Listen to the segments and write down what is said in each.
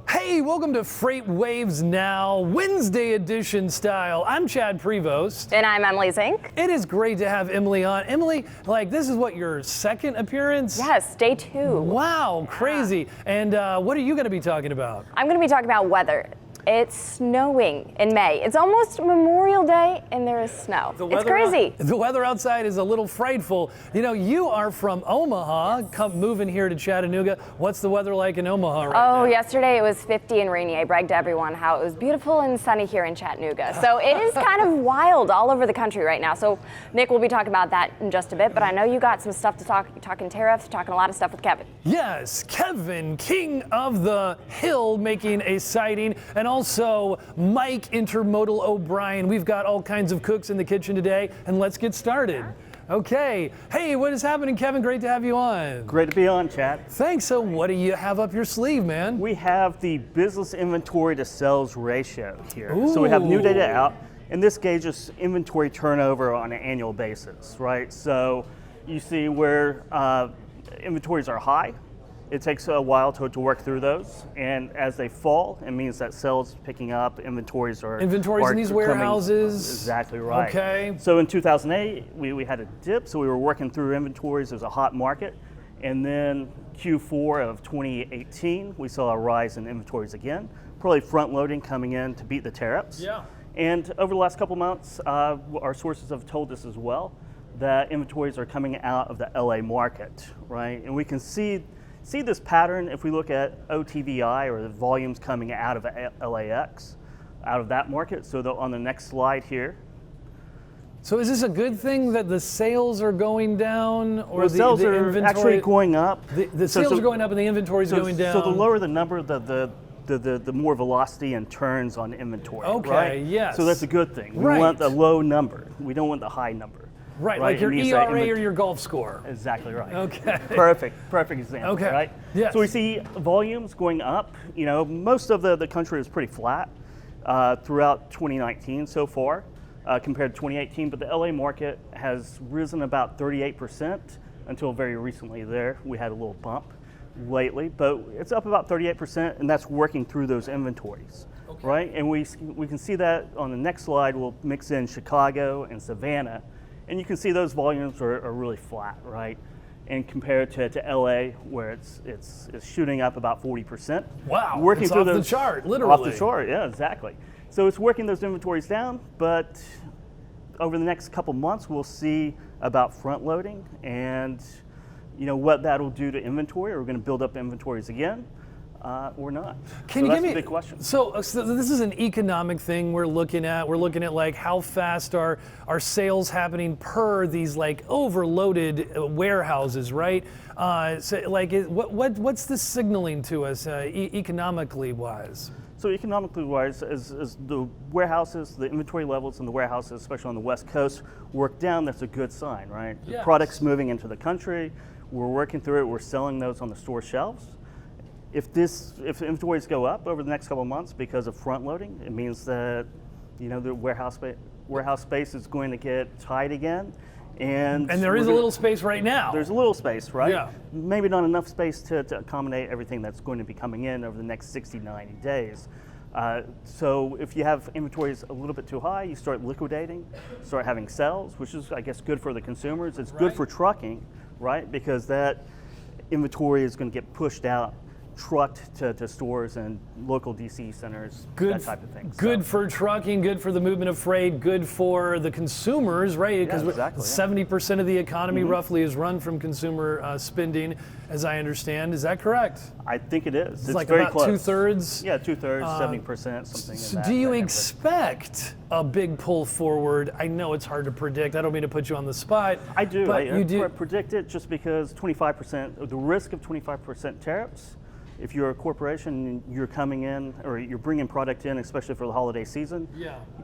Hey, welcome to FreightWaves Now, Wednesday edition style. I'm Chad Prevost. And I'm Emily Zink. It is great to have Emily on. Emily, this is what, your second appearance? Yes, day 2. Wow, crazy. And what are you going to be talking about? I'm going to be talking about weather. It's snowing in May. It's almost Memorial Day and there is snow. It's crazy. The weather outside is a little frightful. You know, you are from Omaha, moving here to Chattanooga. What's the weather like in Omaha right now? Oh, yesterday it was 50 and rainy. I bragged to everyone how it was beautiful and sunny here in Chattanooga. So it is kind of wild all over the country right now. So Nick will be talking about that in just a bit, but I know you got some stuff to talk. You're talking tariffs, talking a lot of stuff with Kevin. Yes, Kevin, king of the hill, making a sighting, and also Mike Intermodal O'Brien. We've got all kinds of cooks in the kitchen today, and let's get started. Okay. Hey, what is happening, Kevin? Great to have you on. Great to be on, Chad. Thanks. So what do you have up your sleeve, man? We have the business inventory to sales ratio here. Ooh. So we have new data out, and this gauges inventory turnover on an annual basis, right? So you see where inventories are high. It takes a while to work through those, and as they fall, it means that sales picking up, inventories in these warehouses. Exactly right. Okay. So in 2008, we had a dip, so we were working through inventories. It was a hot market, and then Q4 of 2018, we saw a rise in inventories again, probably front loading coming in to beat the tariffs. Yeah. And over the last couple months, our sources have told us as well that inventories are coming out of the LA market, right? And we can see this pattern if we look at OTVI, or the volumes coming out of LAX, out of that market. So on the next slide here. So is this a good thing that the sales are going down, or well, sales the are inventory actually going up? The sales are going up and the inventory is going down. So the lower the number, the more velocity and turns on inventory. Okay, right? yes. So that's a good thing. We Right. want the low number. We don't want the high number. Right, like your ERA or your golf score. Exactly right. Okay. Perfect example, Okay. right? Yes. So we see volumes going up. You know, most of the country is pretty flat throughout 2019 so far compared to 2018, but the LA market has risen about 38% until very recently there. We had a little bump lately, but it's up about 38%, and that's working through those inventories. Okay. Right? And we can see that on the next slide. We'll mix in Chicago and Savannah. And you can see those volumes are really flat, right? And compared to LA, where it's shooting up about 40%. Wow, working it's through off those, the chart, literally. Off the chart, yeah, exactly. So it's working those inventories down, but over the next couple months, we'll see about front loading and what that'll do to inventory. Are we going to build up inventories again? Or not? Can you give me a big question. So this is an economic thing we're looking at. We're looking at like how fast are sales happening per these like overloaded warehouses, right? What's this signaling to us economically wise? So economically wise, as the warehouses, the inventory levels in the warehouses, especially on the West Coast, work down, that's a good sign, right? Yes. The product's moving into the country, we're working through it, we're selling those on the store shelves. If inventories go up over the next couple of months because of front loading, it means that the warehouse space is going to get tight again, and there is a little space right now. There's a little space, right? Yeah. Maybe not enough space to accommodate everything that's going to be coming in over the next 60, 90 days. So if you have inventories a little bit too high, you start liquidating, start having sales, which is, I guess, good for the consumers. It's good for trucking, right? Because that inventory is going to get pushed out, trucked to stores and local DC centers, that type of thing. Good for trucking, good for the movement of freight, good for the consumers, right? Because 70% of the economy roughly is run from consumer spending, as I understand. Is that correct? I think it is. It's like very about close. 2/3? Yeah, 2/3, 70%, something So in that. do you expect a big pull forward? I know it's hard to predict. I don't mean to put you on the spot. I do. But you do predict it just because 25%, the risk of 25% tariffs. If you're a corporation, you're coming in, or you're bringing product in, especially for the holiday season,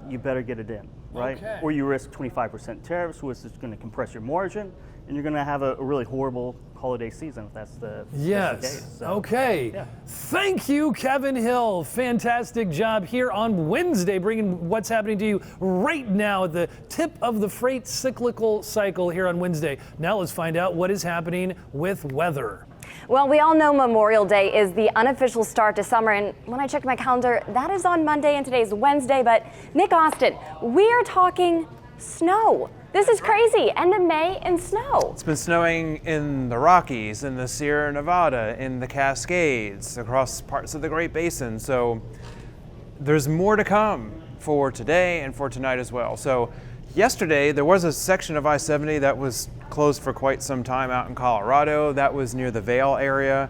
you better get it in, right? Okay. Or you risk 25% tariffs, which is going to compress your margin, and you're going to have a really horrible holiday season if that's the case. So, okay. Yeah. Thank you, Kevin Hill. Fantastic job here on Wednesday, bringing what's happening to you right now at the tip of the freight cyclical cycle here on Wednesday. Now let's find out what is happening with weather. Well, we all know Memorial Day is the unofficial start to summer, and when I checked my calendar, that is on Monday and today's Wednesday. But Nick Austin, we are talking snow. This is crazy. End of May and snow. It's been snowing in the Rockies, in the Sierra Nevada, in the Cascades, across parts of the Great Basin. So there's more to come for today and for tonight as well. So yesterday, there was a section of I-70 that was closed for quite some time out in Colorado. That was near the Vail area.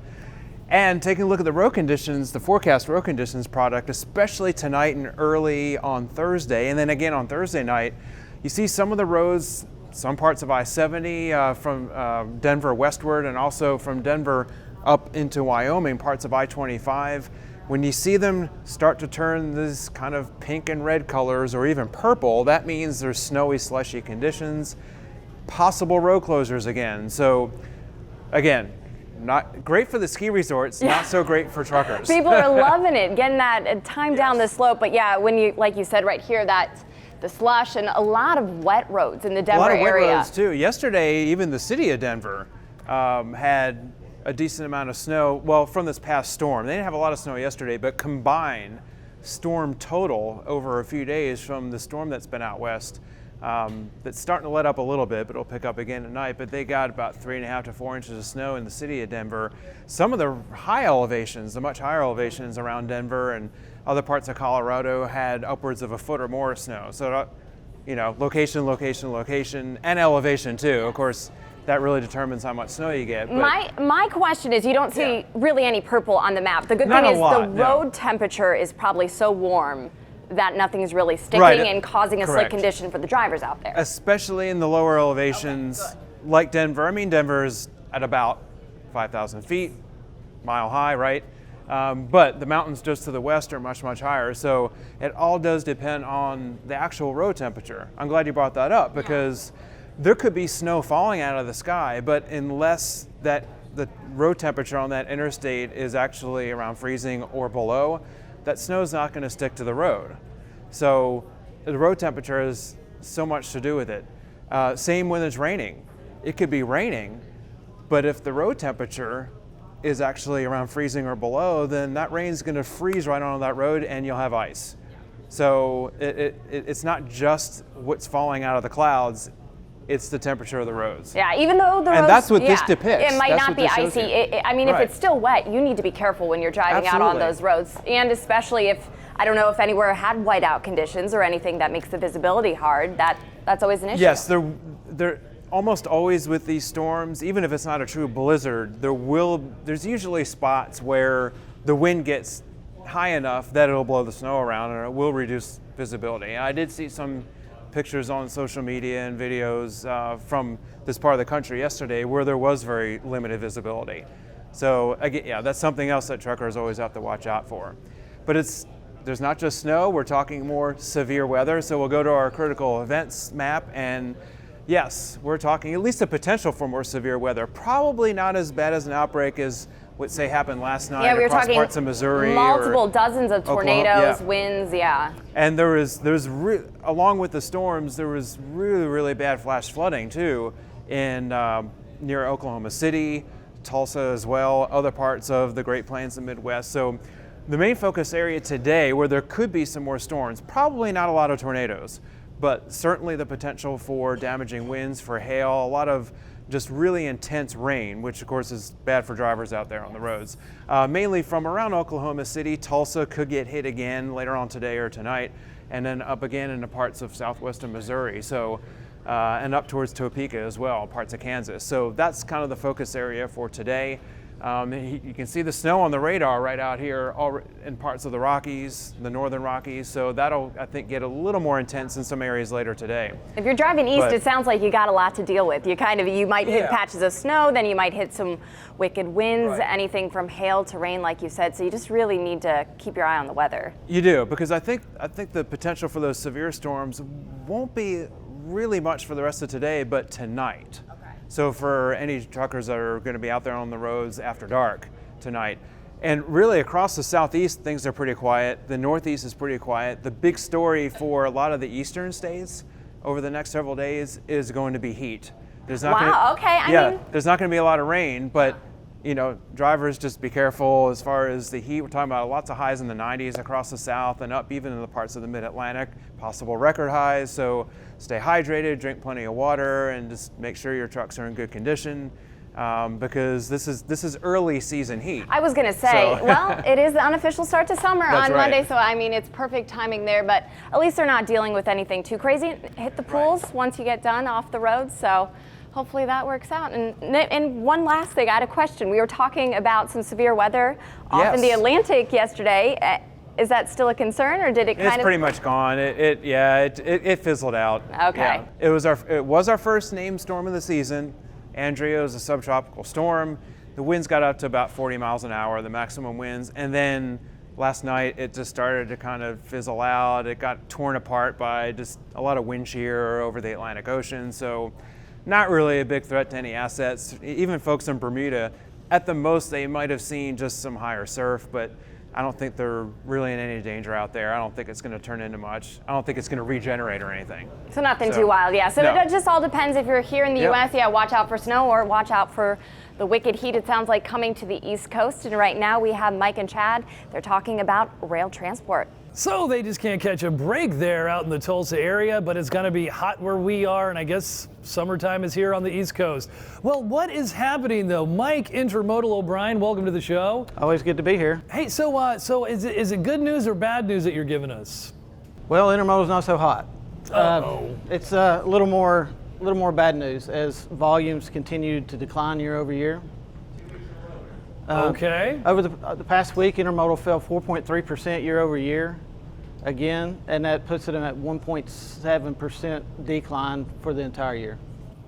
And taking a look at the road conditions, the forecast road conditions product, especially tonight and early on Thursday, and then again on Thursday night, you see some of the roads, some parts of I-70 from Denver westward, and also from Denver up into Wyoming, parts of I-25. When you see them start to turn this kind of pink and red colors, or even purple, that means there's snowy, slushy conditions, possible road closures again. So again, not great for the ski resorts, not so great for truckers. People are loving it, getting that time down the slope. But yeah, when you, like you said right here, that the slush and a lot of wet roads in the Denver area. A lot of wet roads too. Yesterday, even the city of Denver had a decent amount of snow, well, from this past storm. They didn't have a lot of snow yesterday, but combined storm total over a few days from the storm that's been out west, that's starting to let up a little bit, but it'll pick up again tonight. But they got about 3.5 to 4 inches of snow in the city of Denver. Some of the high elevations, the much higher elevations around Denver and other parts of Colorado had upwards of a foot or more of snow. So, you know, location, location, location, and elevation too. Of course, that really determines how much snow you get. But my question is, you don't see really any purple on the map. The good thing is the road temperature is probably so warm that nothing's really sticking and causing a slick condition for the drivers out there. Especially in the lower elevations like Denver. I mean, Denver is at about 5,000 feet, mile high, right? But the mountains just to the west are much, much higher. So it all does depend on the actual road temperature. I'm glad you brought that up, because there could be snow falling out of the sky, but unless that the road temperature on that interstate is actually around freezing or below, that snow is not going to stick to the road. So the road temperature has so much to do with it. Same when it's raining. It could be raining, but if the road temperature is actually around freezing or below, then that rain is going to freeze right on that road and you'll have ice. So it's not just what's falling out of the clouds, it's the temperature of the roads. Yeah, even though the roads, and that's what this depicts. It might not be icy. I mean, if it's still wet, you need to be careful when you're driving out on those roads. And especially if, I don't know if anywhere had whiteout conditions or anything that makes the visibility hard, that's always an issue. Yes, they're almost always with these storms, even if it's not a true blizzard, there's usually spots where the wind gets high enough that it'll blow the snow around and it will reduce visibility. I did see some pictures on social media and videos from this part of the country yesterday where there was very limited visibility. So again, yeah, that's something else that truckers always have to watch out for. But there's not just snow, we're talking more severe weather. So we'll go to our critical events map, and yes, we're talking at least the potential for more severe weather. Probably not as bad as an outbreak as what, say, happened last night across parts of Missouri. Multiple dozens of tornadoes, winds, And along with the storms, there was really, really bad flash flooding too in near Oklahoma City, Tulsa as well, other parts of the Great Plains and Midwest. So the main focus area today, where there could be some more storms, probably not a lot of tornadoes, but certainly the potential for damaging winds, for hail, a lot of just really intense rain, which of course is bad for drivers out there on the roads. Mainly from around Oklahoma City. Tulsa could get hit again later on today or tonight, and then up again into parts of southwestern Missouri. So, and up towards Topeka as well, parts of Kansas. So that's kind of the focus area for today. You can see the snow on the radar right out here in parts of the Rockies, the northern Rockies, so that'll, I think, get a little more intense in some areas later today. If you're driving east, it sounds like you got a lot to deal with. You might hit patches of snow, then you might hit some wicked winds, anything from hail to rain, like you said, so you just really need to keep your eye on the weather. You do, because I think the potential for those severe storms won't be really much for the rest of today, but tonight. So for any truckers that are going to be out there on the roads after dark tonight, and really across the southeast, things are pretty quiet. The northeast is pretty quiet. The big story for a lot of the eastern states over the next several days is going to be heat. There's not there's not going to be a lot of rain, but drivers just be careful as far as the heat. We're talking about lots of highs in the 90s across the south and up even in the parts of the mid-Atlantic, possible record highs. So stay hydrated, drink plenty of water, and just make sure your trucks are in good condition. Because this is early season heat. I was going to say, well, it is the unofficial start to summer on Monday, so I mean, it's perfect timing there, but at least they're not dealing with anything too crazy. Hit the pools once you get done off the road, so hopefully that works out. And one last thing, I had a question. We were talking about some severe weather off in the Atlantic yesterday. Is that still a concern, or did it kind of? It's pretty much gone. It fizzled out. Okay. Yeah. It was our first named storm of the season. Andrea was a subtropical storm. The winds got up to about 40 miles an hour, the maximum winds. And then last night it just started to kind of fizzle out. It got torn apart by just a lot of wind shear over the Atlantic Ocean. So not really a big threat to any assets. Even folks in Bermuda, at the most they might have seen just some higher surf, but I don't think they're really in any danger out there. I don't think it's going to turn into much. I don't think it's going to regenerate or anything. So nothing too wild, yeah. So it just all depends. If you're here in the U.S., watch out for snow or watch out for the wicked heat. It sounds like coming to the East Coast. And right now we have Mike and Chad. They're talking about rail transport. So they just can't catch a break there out in the Tulsa area, but it's going to be hot where we are, and I guess summertime is here on the East Coast. Well, what is happening though? Mike, Intermodal O'Brien, welcome to the show. Always good to be here. Hey, so is it good news or bad news that you're giving us? Well, Intermodal's not so hot. Uh-oh. It's a little more bad news as volumes continue to decline year over year. Okay. Over the past week, Intermodal fell 4.3% year over year again, and that puts it in at 1.7% decline for the entire year.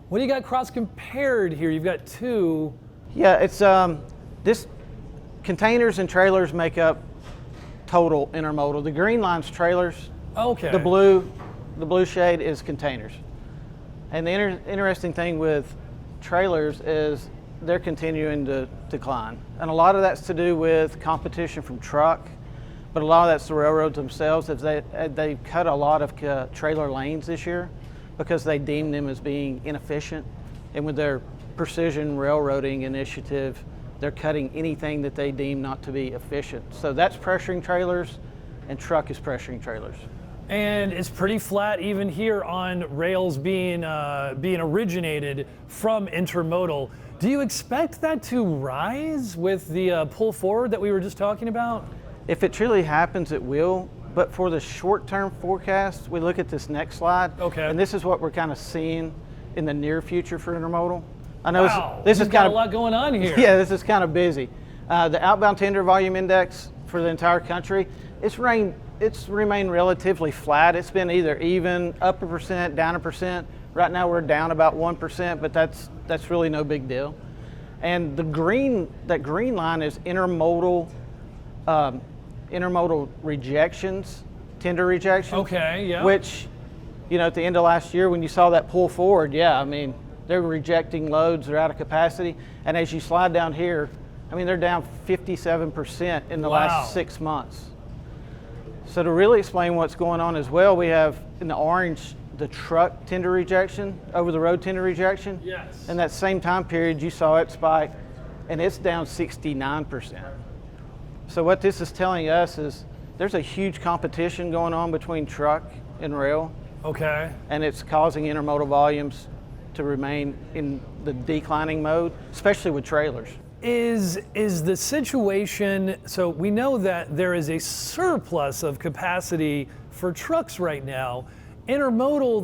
What do you got cross compared here? You've got two. Yeah, it's this containers and trailers make up total intermodal. The green line's trailers. Okay. The blue shade is containers. And the interesting thing with trailers is they're continuing to decline. And a lot of that's to do with competition from truck, but a lot of that's the railroads themselves. As they cut a lot of trailer lanes this year because they deem them as being inefficient. And with their precision railroading initiative, they're cutting anything that they deem not to be efficient. So that's pressuring trailers, and truck is pressuring trailers. And it's pretty flat even here on rails being originated from intermodal. Do you expect that to rise with the pull forward that we were just talking about? If it truly happens, it will. But for the short-term forecast, we look at this next slide. Okay. And this is what we're kind of seeing in the near future for intermodal. I know Wow, this is kind of a lot going on here. Yeah, this is kind of busy. The outbound tender volume index for the entire country, it's remained relatively flat. It's been either even up 1%, down 1%. Right now we're down about 1%, but that's really no big deal. And that green line is intermodal rejections, tender rejections. Okay, yeah. Which, at the end of last year when you saw that pull forward, they're rejecting loads, they're out of capacity. And as you slide down here, they're down 57% in the last 6 months. So to really explain what's going on as well, we have in the orange the truck tender rejection, over the road tender rejection. Yes. In that same time period, you saw it spike, and it's down 69%. So what this is telling us is there's a huge competition going on between truck and rail. Okay. And it's causing intermodal volumes to remain in the declining mode, especially with trailers. Is the situation, so we know that there is a surplus of capacity for trucks right now. Intermodal,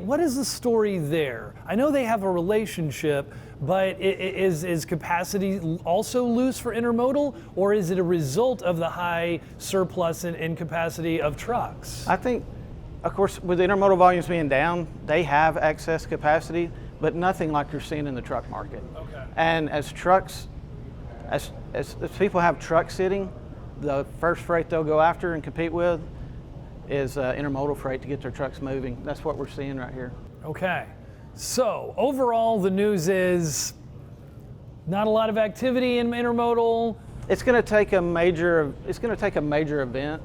what is the story there? I know they have a relationship, but is capacity also loose for intermodal, or is it a result of the high surplus in capacity of trucks? I think, of course, with intermodal volumes being down, they have excess capacity, but nothing like you're seeing in the truck market. Okay. And as people have trucks sitting, the first freight they'll go after and compete with is intermodal freight to get their trucks moving. That's what we're seeing right here. Okay. So overall, the news is not a lot of activity in intermodal. It's going to take a major event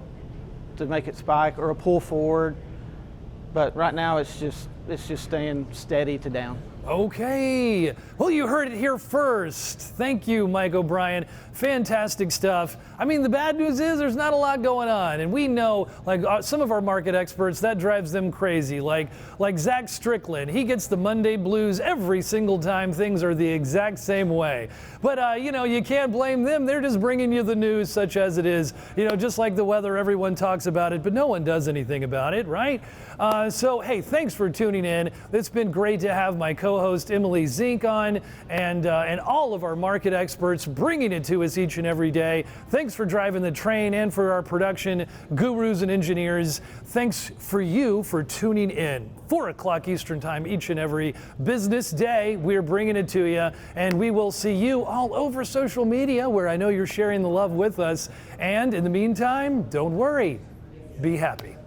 to make it spike or a pull forward, but right now it's just staying steady to down. Okay. Well, you heard it here first. Thank you, Mike O'Brien. Fantastic stuff. I mean, the bad news is there's not a lot going on, and we know, like some of our market experts, that drives them crazy. Like Zach Strickland, he gets the Monday blues every single time things are the exact same way. But you know, you can't blame them. They're just bringing you the news such as it is. You know, just like the weather, everyone talks about it, but no one does anything about it, right? So hey, thanks for tuning in. It's been great to have my co-host Emily Zink on, and all of our market experts bringing it to us each and every day. Thanks for driving the train, and for our production gurus and engineers. Thanks for you for tuning in. 4 o'clock Eastern Time each and every business day. We're bringing it to you, and we will see you all over social media, where I know you're sharing the love with us. And in the meantime, don't worry, be happy.